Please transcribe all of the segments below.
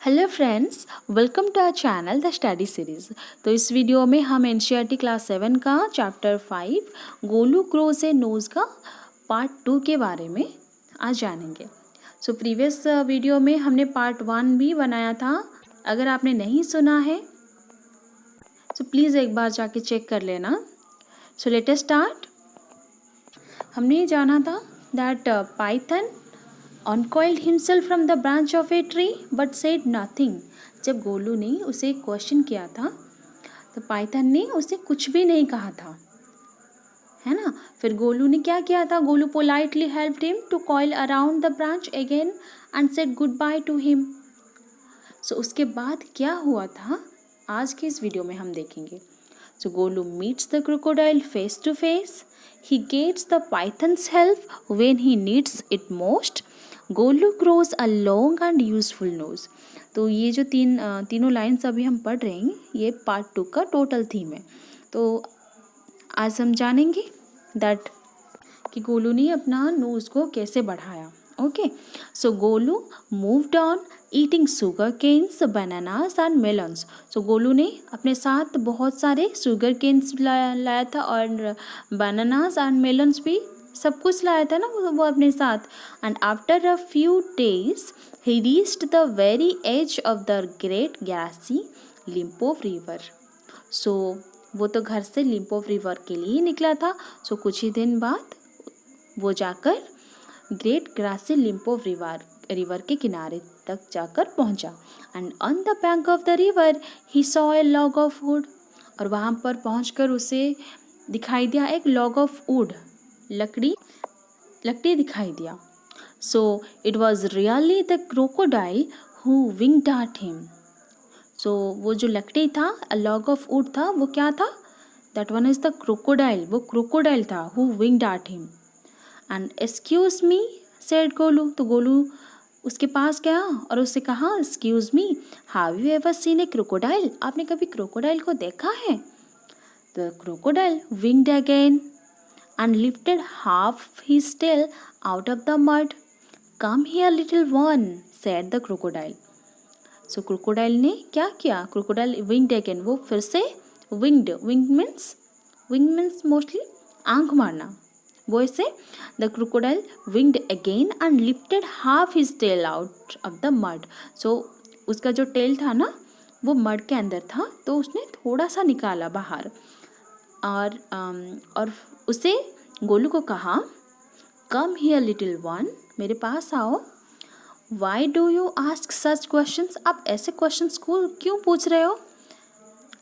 Hello friends, welcome to our channel the study series. तो इस video में हम एनसीईआरटी क्लास 7 का chapter 5 Golu grows a nose का पार्ट 2 के बारे में आज जानेंगे। सो प्रीवियस वीडियो में हमने पार्ट 1 भी बनाया था। अगर आपने नहीं सुना है तो प्लीज़ एक बार जाके चेक कर लेना। So let us start. हमने ये जाना था that Python uncoiled himself from the branch of a tree but said nothing। जब गोलू ने उसे क्वेश्चन किया था तो पाइथन ने उसे कुछ भी नहीं कहा था, है ना। फिर गोलू ने क्या किया था? Golu politely helped him to coil around the branch again and said goodbye to him. So उसके बाद क्या हुआ था आज के इस वीडियो में हम देखेंगे। So Golu meets the crocodile face to face, he gets the python's help when he needs it most, Golu grows a long and useful nose। तो ये जो तीनों लाइन्स अभी हम पढ़ रहे हैं ये पार्ट 2 का टोटल थीम है। तो आज हम जानेंगे दैट कि गोलू ने अपना नोज़ को कैसे बढ़ाया। Okay, so Golu moved on eating sugar canes, bananas and melons. So Golu ने अपने साथ बहुत सारे शुगर केन्स लाया था और बनानास एंड मेलन्स भी सब कुछ लाया था ना वो अपने साथ। And after a few days he reached the very edge of the great grassy Limpopo river. So वो तो घर से लिम्पोव रिवर के लिए ही निकला था। सो कुछ ही दिन बाद वो जाकर ग्रेट ग्रासी लिम्पोव रिवर के किनारे तक जाकर पहुंचा। And on the bank of the river he saw a log of would. और वहाँ पर पहुंचकर उसे दिखाई दिया एक लॉग ऑफ वुड, लकड़ी दिखाई दिया। So it was really the crocodile who winked at him. So वो जो लकड़ी था, लॉग ऑफ वुड था, वो क्या था? That one is the crocodile. वो क्रोकोडाइल था who winked at him. And excuse me said Golu. तो गोलू उसके पास गया और उससे कहा excuse me, have you ever seen A crocodile? आपने कभी क्रोकोडाइल को देखा है? The crocodile winged again and lifted half his tail out of the mud. Come here little one, said the crocodile. So crocodile ने क्या किया? Crocodile winged again। वो फिर से winged means mostly आंख मारना। वो ऐसे the crocodile winged again and lifted half his tail out of the mud। So उसका जो टेल था ना वो मड के अंदर था तो उसने थोड़ा सा निकाला बाहर और उसे गोलू को कहा कम हियर लिटिल वन, मेरे पास आओ। Why do you ask such questions? आप ऐसे क्वेश्चंस को क्यों पूछ रहे हो?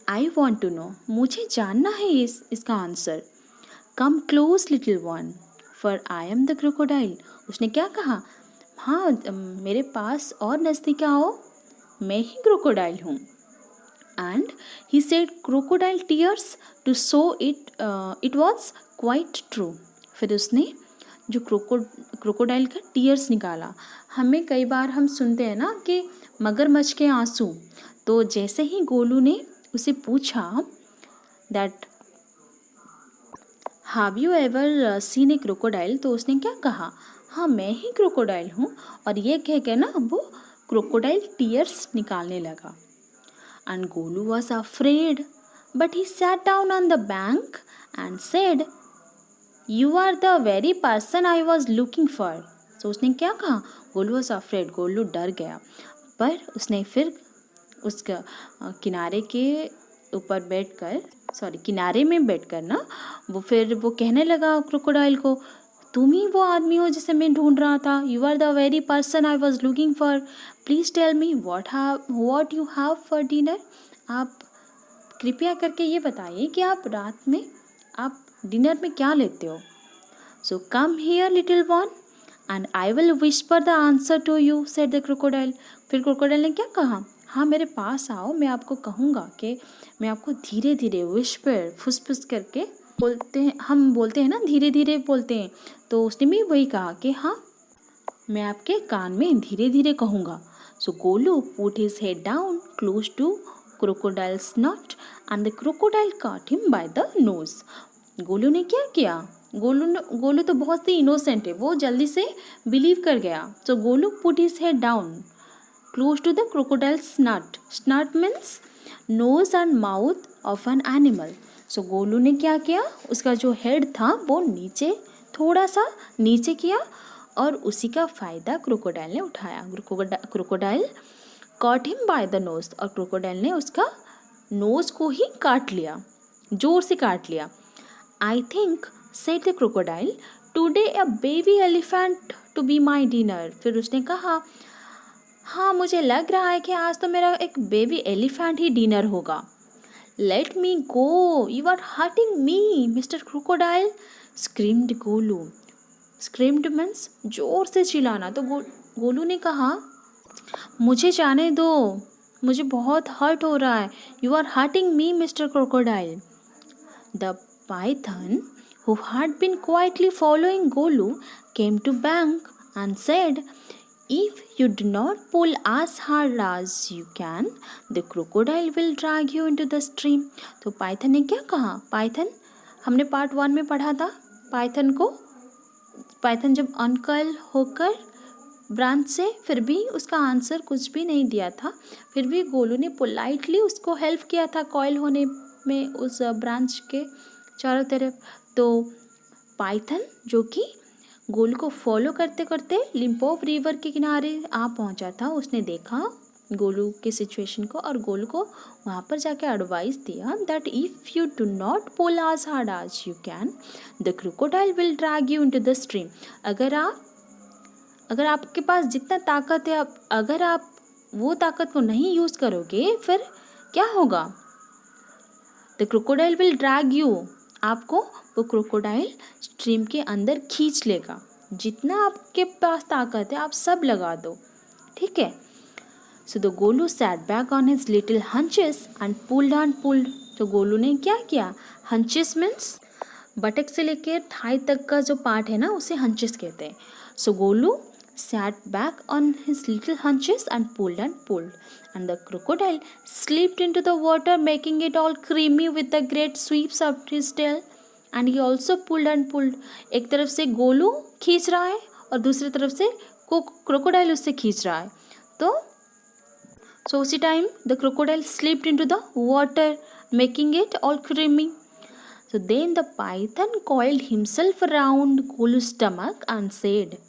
आई वॉन्ट टू नो, मुझे जानना है इसका answer. Come close little one for I am the crocodile. उसने क्या कहा? हाँ मेरे पास और नज़दीक आओ, मैं ही क्रोकोडाइल हूँ। And he said crocodile tears to show it was quite true। फिर उसने जो क्रोकोडाइल का टीयर्स निकाला। हमें कई बार हम सुनते हैं ना कि मगरमच्छ के आंसू। तो जैसे ही गोलू ने उसे पूछा that have you ever seen A crocodile, तो उसने क्या कहा? हाँ मैं ही क्रोकोडाइल हूँ। और ये कह के ना वो क्रोकोडाइल टीयर्स निकालने लगा। And Golu was afraid, but he sat down on the bank and said, "You are the very person I was looking for." So उसने क्या कहा? गोलू was afraid, गोलू डर गया, पर उसने फिर उस किनारे के ऊपर किनारे में बैठकर ना वो कहने लगा क्रोकोडाइल को, तुम ही वो आदमी हो जिसे मैं ढूंढ रहा था। You are the very person I was looking for. Please tell me what you have for dinner. आप कृपया करके ये बताइए कि आप रात में आप डिनर में क्या लेते हो। So come here little one and I will whisper the answer to you, said the crocodile. फिर क्रोकोडाइल ने क्या कहा? हाँ मेरे पास आओ, मैं आपको कहूँगा कि मैं आपको धीरे धीरे विस्पर फुसफुस करके बोलते हैं, हम बोलते हैं ना धीरे धीरे बोलते हैं। तो उसने भी वही कहा कि हाँ मैं आपके कान में धीरे धीरे कहूँगा। So Golu put his head down close to crocodile's not and the crocodile caught him by the nose. Golu ने क्या किया? गोलू तो बहुत ही इनोसेंट है, वो जल्दी से बिलीव कर गया। So Golu put his head down close to the crocodile's snout. Snout means nose and mouth of an animal. So Golu ने क्या किया, उसका जो हेड था वो नीचे, थोड़ा सा नीचे किया और उसी का फ़ायदा क्रोकोडाइल ने उठाया. Crocodile caught him by the knows, और क्रोकोडाइल ने उसका नोज़ को ही काट लिया, जोर से काट लिया. I think said the crocodile today a baby elephant to be my dinner. फिर उसने कहा, हाँ मुझे लग रहा है कि आज तो मेरा एक बेबी एलिफेंट ही डिनर होगा. Let me go, you are hurting me mister crocodile, screamed Golu. Screamed means जोर से चिल्लाना. तो गोलू ने कहा, मुझे जाने दो, मुझे बहुत हर्ट हो रहा है. You are hurting me mister crocodile. The python who had been quietly following Golu came to bank and said, if you do not pull as hard as you can, the crocodile will drag you into the stream. तो Python ने क्या कहा, Python हमने part 1 में पढ़ा था. Python जब अनकर्ल होकर ब्रांच से, फिर भी उसका आंसर कुछ भी नहीं दिया था, फिर भी गोलू ने पोलाइटली उसको हेल्प किया था कॉइल होने में उस ब्रांच के चारों तरफ. तो पाइथन जो कि गोलू को फॉलो करते करते लिम्पोप रिवर के किनारे आ पहुंचा था, उसने देखा गोलू के सिचुएशन को और गोलू को वहाँ पर जाके एडवाइस दिया that if you do not pull as hard as you can, the crocodile will drag you into the stream. अगर आपके पास जितना ताकत है, अगर आप वो ताकत को नहीं यूज़ करोगे फिर क्या होगा, the crocodile will drag you, आपको वो क्रोकोडाइल स्ट्रीम के अंदर खींच लेगा. जितना आपके पास ताकत है आप सब लगा दो, ठीक है. So the Golu sat back on his little haunches and pulled. तो गोलू ने क्या किया, हंचेस मीन्स बटक से लेकर थाई तक का जो पार्ट है ना, उसे हंचेस कहते हैं. So Golu sat back on his little hunches and pulled, and the crocodile slipped into the water, making it all creamy with the great sweeps of his tail, and he also pulled. एक तरफ से गोलू खींच रहा है और दूसरी तरफ से क्रोकोडाइल उससे खींच रहा है. तो उसी time the crocodile slipped into the water, making it all creamy. So then the python coiled himself around Golu's stomach and said,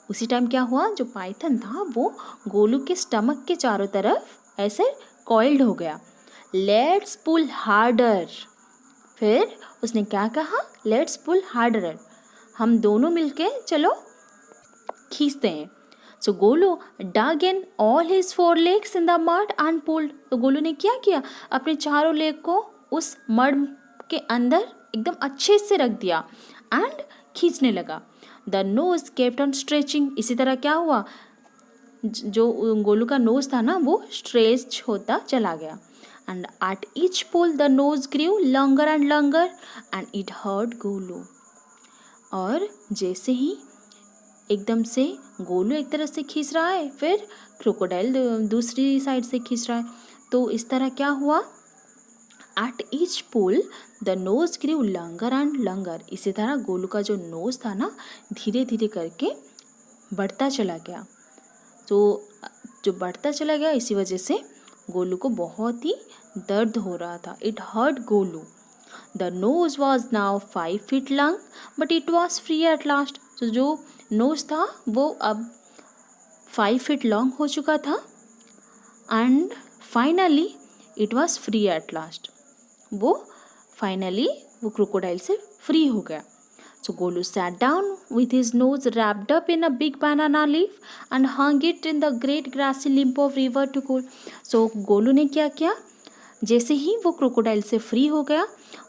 उसी टाइम क्या हुआ, जो पाइथन था वो गोलू के स्टमक के चारों तरफ ऐसे कॉइल्ड हो गया. Let's pull harder. फिर उसने क्या कहा, लेट्स पुल हार्डर, हम दोनों मिलके चलो खींचते हैं. So Golu dug in all his 4 legs in the mud and pulled. तो गोलू ने क्या किया, अपने चारों लेग को उस मड के अंदर एकदम अच्छे से रख दिया एंड खींचने लगा. The nose kept on stretching. इसी तरह क्या हुआ, जो गोलू का नोज था ना वो स्ट्रेच होता चला गया. And at each pull the nose grew longer and it hurt Golu. और जैसे ही एकदम से गोलू एक तरफ से खींच रहा है, फिर क्रोकोडाइल दूसरी साइड से खींच रहा है. तो इस तरह क्या हुआ, at each pull the nose grew longer. इसी तरह गोलू का जो नोज था ना धीरे धीरे करके बढ़ता चला गया. तो जो बढ़ता चला गया, इसी वजह से गोलू को बहुत ही दर्द हो रहा था. It hurt Golu. The nose was now 5 feet long but it was free at last. तो जो नोज था वो अब 5 feet लॉन्ग हो चुका था and finally it was free at last. वो फाइनली वो क्रोकोडाइल से फ्री हो गया. So Golu sat down with his nose wrapped up in a big banana leaf and hung it in the great grassy Limpopo river to cool. So Golu ने क्या किया, जैसे ही वो क्रोकोडाइल से फ्री हो गया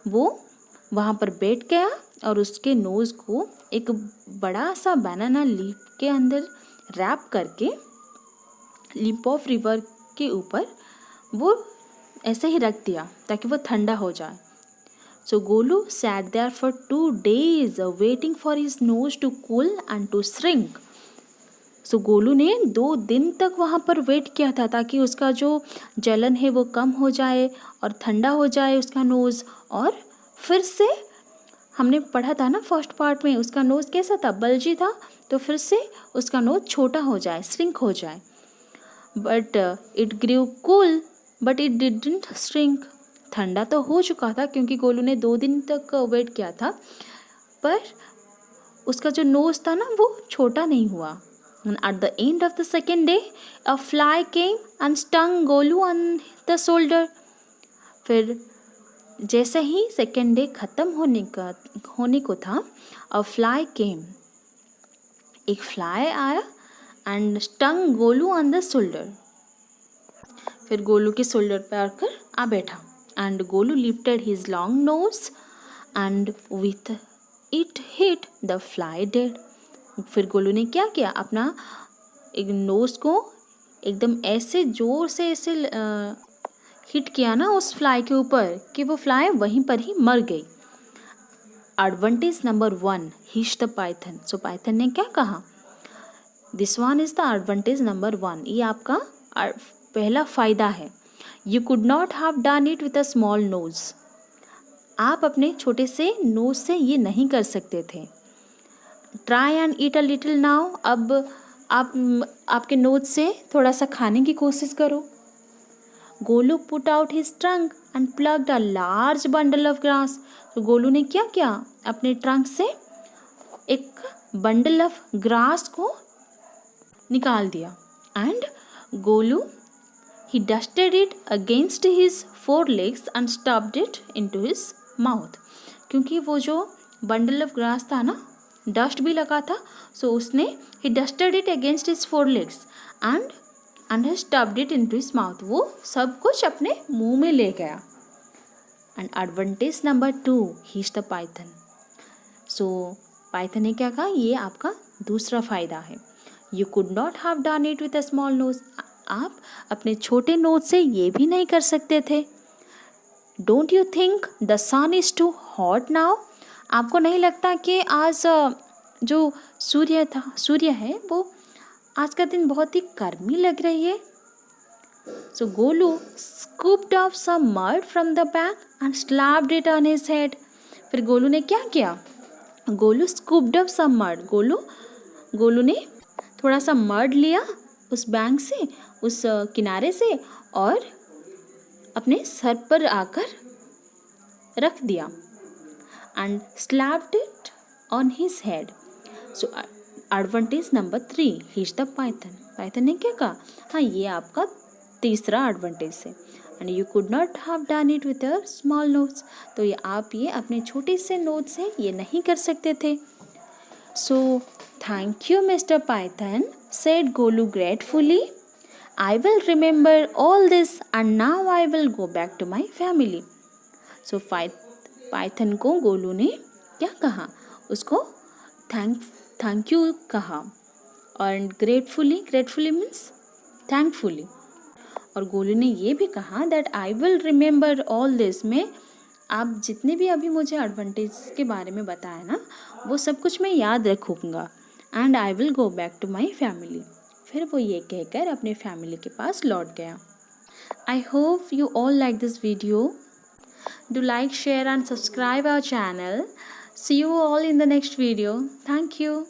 वो वहाँ पर बैठ गया और उसके नोज़ को एक बड़ा सा बनाना लीफ के अंदर रैप करके लिम्पोप रिवर के ऊपर वो ऐसे ही रख दिया ताकि वो ठंडा हो जाए. So Golu sat there for 2 days waiting for his nose to cool and to shrink. So Golu ने 2 दिन तक वहाँ पर वेट किया था ताकि उसका जो जलन है वो कम हो जाए और ठंडा हो जाए उसका नोज़. और फिर से हमने पढ़ा था ना फर्स्ट पार्ट में, उसका नोज़ कैसा था, बल्जी था, तो फिर से उसका नोज़ छोटा हो जाए, श्रिंक हो जाए. But it grew cool but it didn't shrink. ठंडा तो हो चुका था क्योंकि गोलू ने 2 दिन तक वेट किया था, पर उसका जो नोज़ था ना वो छोटा नहीं हुआ। At the end of the second day a fly came and stung Golu on the shoulder. फिर जैसे ही सेकेंड डे ख़त्म होने को था, अ फ्लाई केम, एक फ्लाई आया and stung Golu on the shoulder. फिर गोलू के शोल्डर पे आकर आ बैठा and Golu lifted his long nose and with it hit the fly dead. फिर गोलू ने क्या किया, अपना एक नोज को एकदम ऐसे जोर से ऐसे हिट किया ना उस फ्लाई के ऊपर कि वो फ्लाई वहीं पर ही मर गई। Advantage number 1, hiss the python. So python ने क्या कहा, this one is the advantage number 1। ये आपका पहला फ़ायदा है। You could not have done it with a small nose. आप अपने छोटे से नोज से ये नहीं कर सकते थे। Try and eat a little now. अब आप आपके नोज से थोड़ा सा खाने की कोशिश करो। Golu put out his trunk and plugged a large bundle of grass. तो गोलू ने क्या किया, अपने ट्रंक से एक बंडल ऑफ ग्रास को निकाल दिया and Golu he dusted it against his forelegs and stuffed it into his mouth। क्योंकि वो जो बंडल ऑफ ग्रास था ना, डस्ट भी लगा था, सो उसने he dusted it against his forelegs and he stuffed it into his mouth। वो सब कुछ अपने मुंह में ले गया। And advantage number 2, hiss the python. So python ने क्या कहा, ये आपका दूसरा फ़ायदा है। You could not have done it with a small nose. आप अपने छोटे नोज से ये भी नहीं कर सकते थे। Don't you think the sun is too hot now. आपको नहीं लगता कि आज जो सूर्य है वो आज का दिन बहुत ही गर्मी लग रही है। So Golu scooped off some mud from the bag and slapped it on his head. फिर गोलू ने क्या किया, Golu scooped off some mud. Golu ने थोड़ा सा मड लिया उस बैंक से, उस किनारे से, और अपने सर पर आकर रख दिया and slapped it on his head. So advantage number 3, hiss the python. Python ने क्या कहा, हाँ ये आपका तीसरा एडवांटेज है। And you could not have done it with a small nose. तो ये आप ये अपने छोटे से नोज से ये नहीं कर सकते थे। So thank you mister Python, said Golu gratefully. I will remember all this and now I will go back to my family। So Python को गोलू ने क्या कहा, उसको थैंक यू कहा, और ग्रेटफुली मीन्स थैंकफुली। और गोलू ने ये भी कहा that I will remember all this. में आप जितने भी अभी मुझे एडवांटेज के बारे में बताया ना, वो सब कुछ मैं याद रखूँगा। And I will go back to my family. फिर वो ये कहकर अपने फैमिली के पास लौट गया। I hope you all like this video. Do like, share and subscribe our channel. See you all in the next video. Thank you.